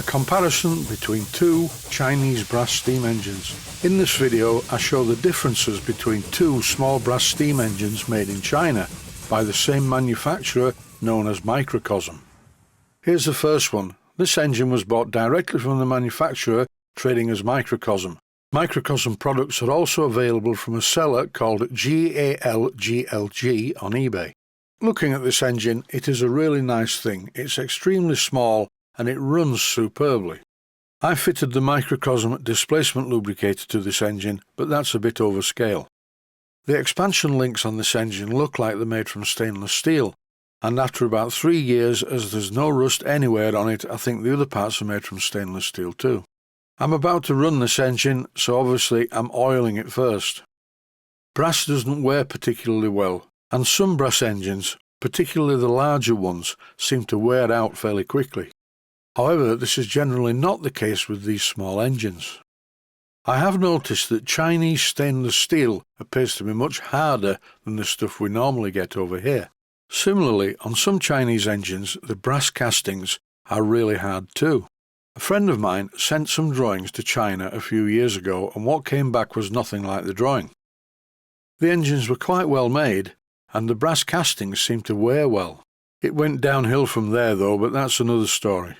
comparison between two Chinese brass steam engines. In this video I show the differences between two small brass steam engines made in China by the same manufacturer known as Microcosm. Here's the first one. This engine was bought directly from the manufacturer trading as Microcosm. Microcosm products are also available from a seller called GALGLG on eBay. Looking at this engine, it is a really nice thing. It's extremely small and it runs superbly. I fitted the Microcosm displacement lubricator to this engine, but that's a bit overscale. The expansion links on this engine look like they're made from stainless steel, and after about 3 years, as there's no rust anywhere on it, I think the other parts are made from stainless steel too. I'm about to run this engine, so obviously I'm oiling it first. Brass doesn't wear particularly well, and some brass engines, particularly the larger ones, seem to wear out fairly quickly. However, this is generally not the case with these small engines. I have noticed that Chinese stainless steel appears to be much harder than the stuff we normally get over here. Similarly, on some Chinese engines, the brass castings are really hard too. A friend of mine sent some drawings to China a few years ago, and what came back was nothing like the drawing. The engines were quite well made, and the brass castings seemed to wear well. It went downhill from there though, but that's another story.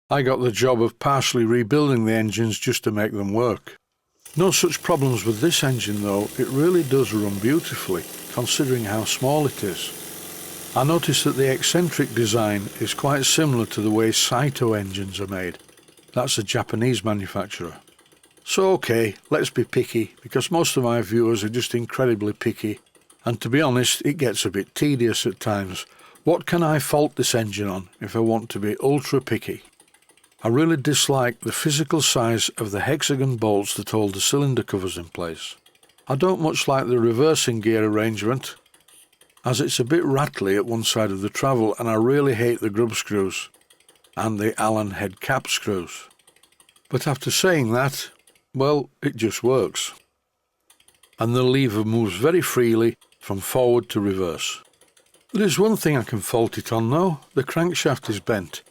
I got the job of partially rebuilding the engines just to make them work. No such problems with this engine though. It really does run beautifully, considering how small it is. I noticed that the eccentric design is quite similar to the way Saito engines are made. That's a Japanese manufacturer. So okay, let's be picky, because most of my viewers are just incredibly picky, and to be honest, it gets a bit tedious at times. What can I fault this engine on if I want to be ultra picky? I really dislike the physical size of the hexagon bolts that hold the cylinder covers in place. I don't much like the reversing gear arrangement, as it's a bit rattly at one side of the travel, and I really hate the grub screws and the Allen head cap screws. But after saying that, well, it just works. And the lever moves very freely from forward to reverse. There is one thing I can fault it on though. The crankshaft is bent.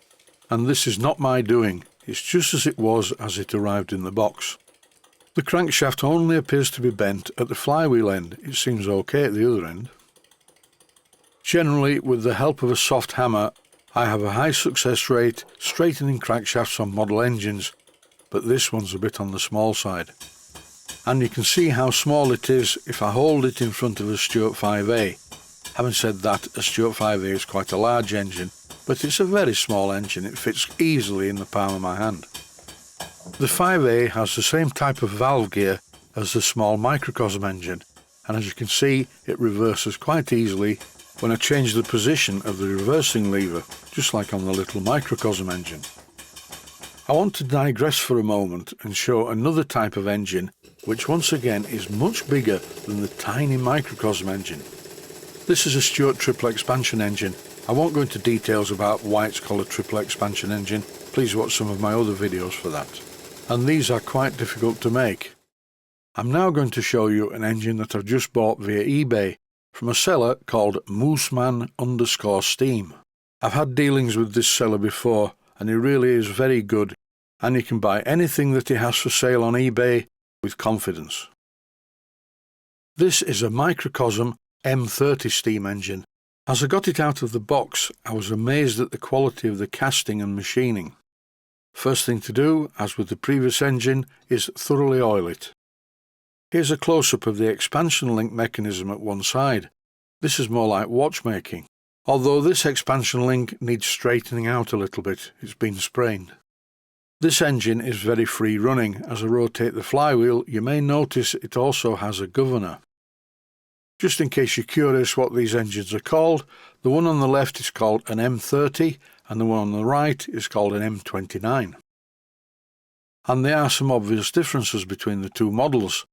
And this is not my doing, it's just as it was as it arrived in the box. The crankshaft only appears to be bent at the flywheel end. It seems okay at the other end. Generally, with the help of a soft hammer, I have a high success rate straightening crankshafts on model engines, but this one's a bit on the small side. And you can see how small it is if I hold it in front of a Stuart 5A. Having said that, a Stuart 5A is quite a large engine, but it's a very small engine. It fits easily in the palm of my hand. The 5A has the same type of valve gear as the small Microcosm engine, and as you can see, it reverses quite easily when I change the position of the reversing lever, just like on the little Microcosm engine. I want to digress for a moment and show another type of engine, which once again is much bigger than the tiny Microcosm engine. This is a Stuart triple expansion engine. I won't go into details about why it's called a triple expansion engine. Please watch some of my other videos for that. And these are quite difficult to make. I'm now going to show you an engine that I've just bought via eBay from a seller called Mooseman_Steam. I've had dealings with this seller before, and he really is very good, and you can buy anything that he has for sale on eBay with confidence. This is a Microcosm M30 steam engine. As I got it out of the box, I was amazed at the quality of the casting and machining. First thing to do, as with the previous engine, is thoroughly oil it. Here's a close-up of the expansion link mechanism at one side. This is more like watchmaking, although this expansion link needs straightening out a little bit. It's been sprained. This engine is very free running. As I rotate the flywheel, you may notice it also has a governor. Just in case you're curious what these engines are called, the one on the left is called an M30 and the one on the right is called an M29. And there are some obvious differences between the two models.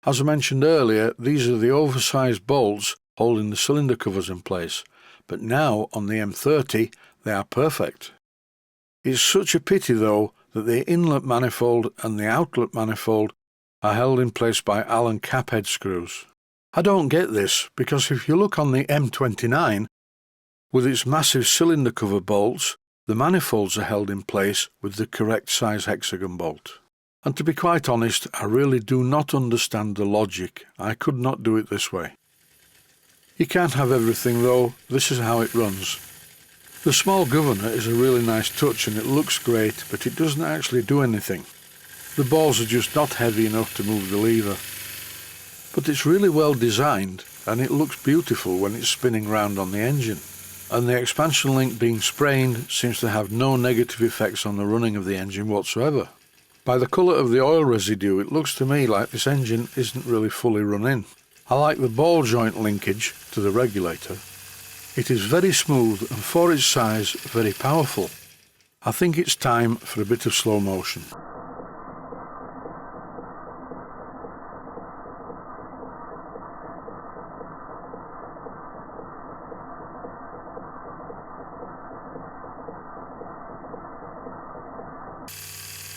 As I mentioned earlier, these are the oversized bolts holding the cylinder covers in place, but now on the M30 they are perfect. It's such a pity though that the inlet manifold and the outlet manifold are held in place by Allen cap head screws. I don't get this, because if you look on the M29, with its massive cylinder cover bolts, The manifolds are held in place with the correct size hexagon bolt. And to be quite honest, I really do not understand the logic. I could not do it this way. You can't have everything though. This is how it runs. The small governor is a really nice touch and it looks great, but it doesn't actually do anything. The balls are just not heavy enough to move the lever. But it's really well designed and it looks beautiful when it's spinning round on the engine. And the expansion link being sprained seems to have no negative effects on the running of the engine whatsoever. By the colour of the oil residue, it looks to me like this engine isn't really fully run in. I like the ball joint linkage to the regulator. It is very smooth and for its size very powerful. I think it's time for a bit of slow motion.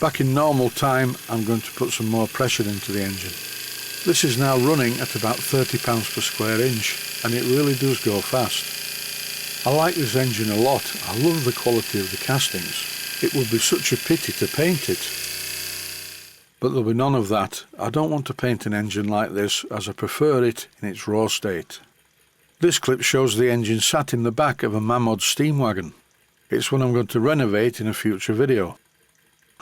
Back in normal time, I'm going to put some more pressure into the engine. This is now running at about 30 pounds per square inch, and it really does go fast. I like this engine a lot. I love the quality of the castings. It would be such a pity to paint it. But there'll be none of that. I don't want to paint an engine like this, as I prefer it in its raw state. This clip shows the engine sat in the back of a Mammoth steam wagon. It's one I'm going to renovate in a future video.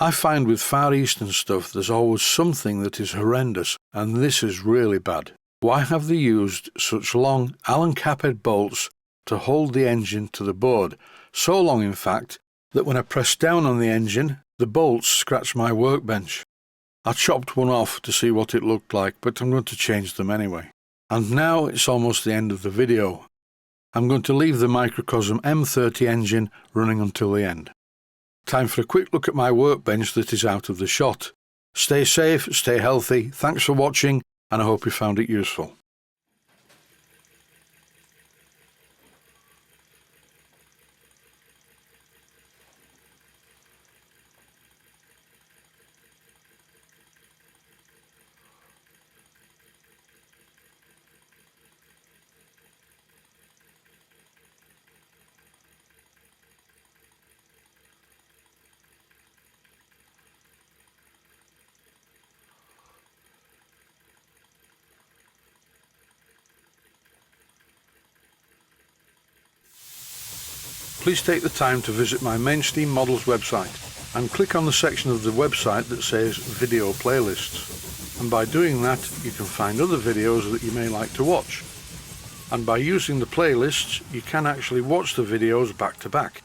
I find with Far Eastern stuff there's always something that is horrendous, and this is really bad. Why have they used such long Allen cap-head bolts to hold the engine to the board? So long in fact that when I press down on the engine, the bolts scratch my workbench. I chopped one off to see what it looked like, but I'm going to change them anyway. And now it's almost the end of the video. I'm going to leave the Microcosm M30 engine running until the end. Time for a quick look at my workbench that is out of the shot. Stay safe, stay healthy, thanks for watching, and I hope you found it useful. Please take the time to visit my Mainsteam Models website and click on the section of the website that says Video Playlists. And by doing that, you can find other videos that you may like to watch. And by using the playlists, you can actually watch the videos back to back.